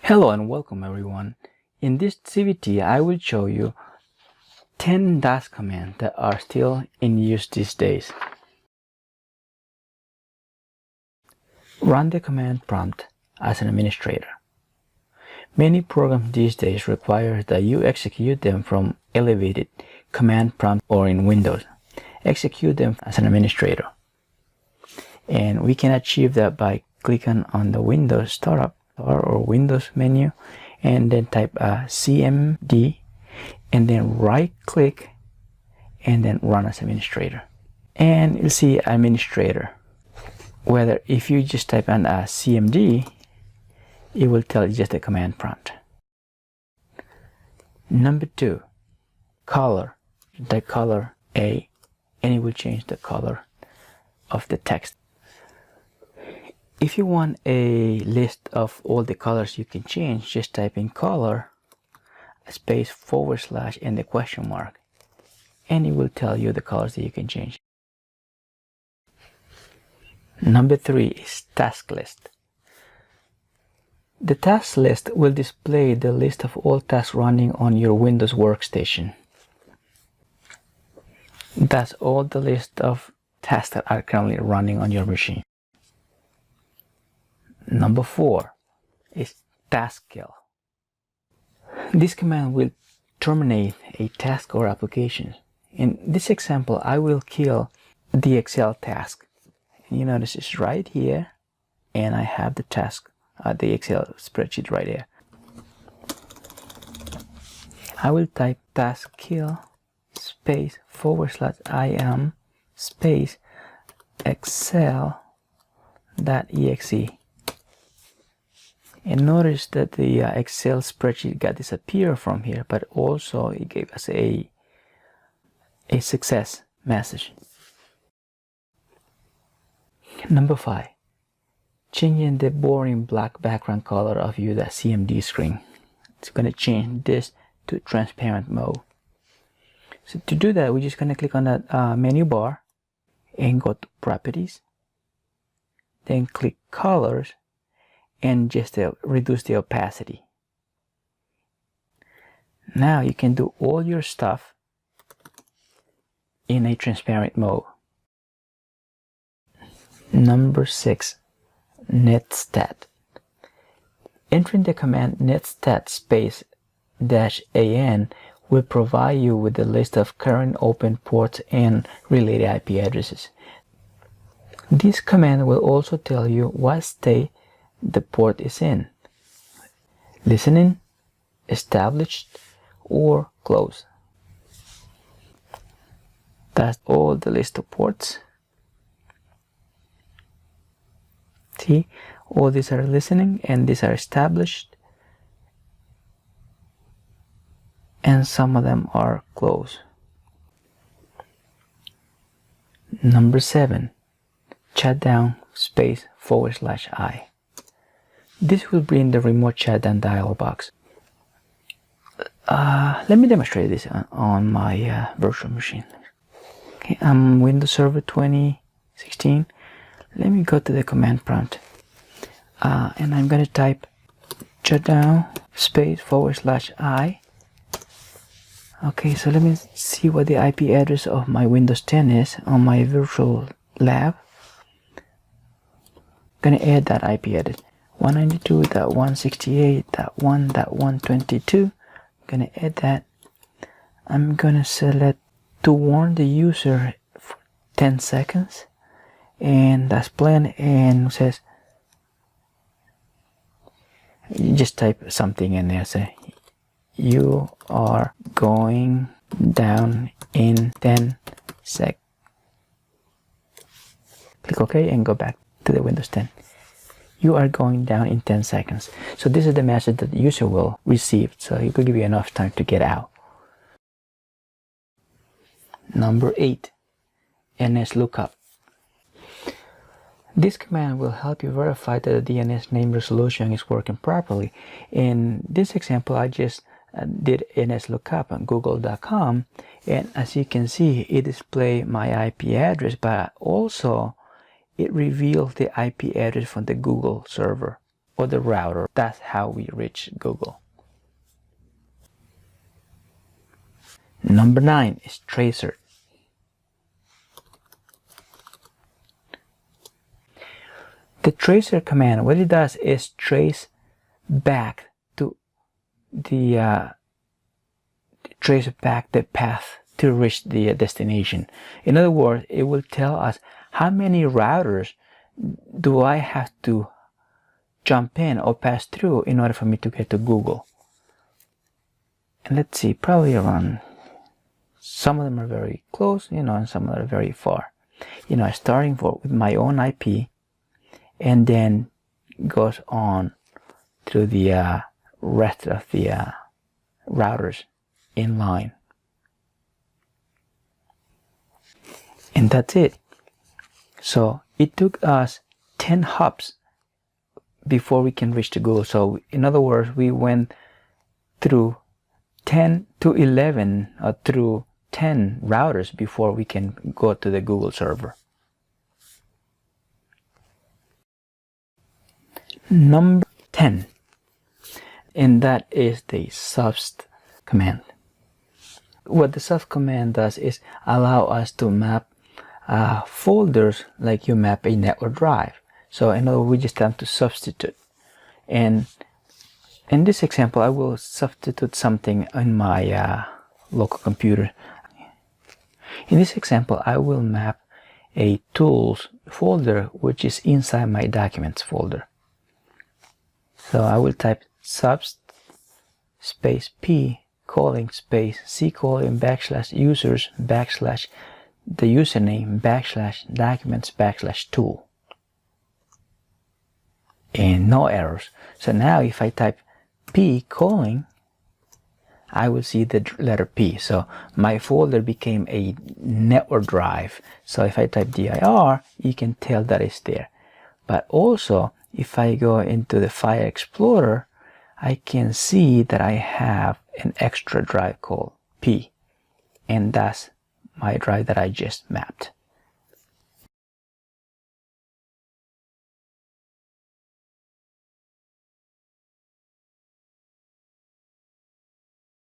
Hello and welcome everyone. In this CVT I will show you 10 task commands that are still in use these days. Run the command prompt as an administrator. Many programs these days require that you execute them from elevated command prompt or in Windows. Execute them as an administrator. And we can achieve that by clicking on the Windows Startup or Windows menu and then type CMD and then right click and then run as administrator, and you'll see administrator. Whether if you just type on CMD, it will tell you just the command prompt. Number 2, color. The color A, and it will change the color of the text. If you want a list of all the colors you can change, just type in color space / and the question mark, and it will tell you the colors that you can change. Number 3 is task list. The task list will display the list of all tasks running on your Windows workstation. That's all the list of tasks that are currently running on your machine. Number 4 is Taskkill. This command will terminate a task or application. In this example, I will kill the Excel task. And you notice it's right here, and I have the task, the Excel spreadsheet right here. I will type Taskkill space /im space Excel.exe. And notice that the Excel spreadsheet got disappeared from here, but also it gave us a success message. Number 5, changing the boring black background color of the CMD screen. It's going to change this to transparent mode. So to do that, we're just going to click on that menu bar and go to Properties, then click Colors, and just reduce the opacity. Now you can do all your stuff in a transparent mode. Number 6, Netstat. Entering the command netstat space -an will provide you with a list of current open ports and related IP addresses. This command will also tell you what state the port is in: listening, established, or closed. That's all the list of ports. See, all these are listening and these are established, and some of them are closed. Number 7, Shutdown space /I. This will bring the remote shutdown dialog box. Let me demonstrate this on my virtual machine. Okay, I'm Windows Server 2016. Let me go to the command prompt, and I'm going to type shutdown space /I. Okay, so let me see what the IP address of my Windows 10 is on my virtual lab. I'm going to add that IP address. 192.168.1.122. I'm going to add that. I'm going to select to warn the user for 10 seconds. And that's planned, and says, you just type something in there. Say, you are going down in 10 seconds. Click OK and go back to the Windows 10. You are going down in 10 seconds. So this is the message that the user will receive, so it will give you enough time to get out. Number 8, Nslookup. This command will help you verify that the DNS name resolution is working properly. In this example, I just did Nslookup on google.com, and as you can see, it displays my IP address, but also it reveals the IP address from the Google server. or the router. That's how we reach Google. Number 9 is Tracert. The Tracert command, what it does is trace back to the path to reach the destination. In other words, it will tell us how many routers do I have to jump in or pass through in order for me to get to Google. And let's see, probably around, some of them are very close, and some are very far. Starting with my own IP, and then goes on through the rest of the routers in line. And that's it. So it took us 10 hops before we can reach the Google. So in other words, we went through 10 to 11 or through 10 routers before we can go to the Google server. Number 10, and that is the Subst command. What the Subst command does is allow us to map folders like you map a network drive. So in other words, we just have to substitute. And in this example, I will substitute something in my local computer. In this example, I will map a tools folder which is inside my documents folder. So I will type subst space p : space c : /users / the username / documents / tool. And no errors. So now if I type p : I will see the letter P. So my folder became a network drive. So if I type dir, you can tell that it's there. But also, if I go into the File Explorer, I can see that I have an extra drive called P. And that's my drive that I just mapped.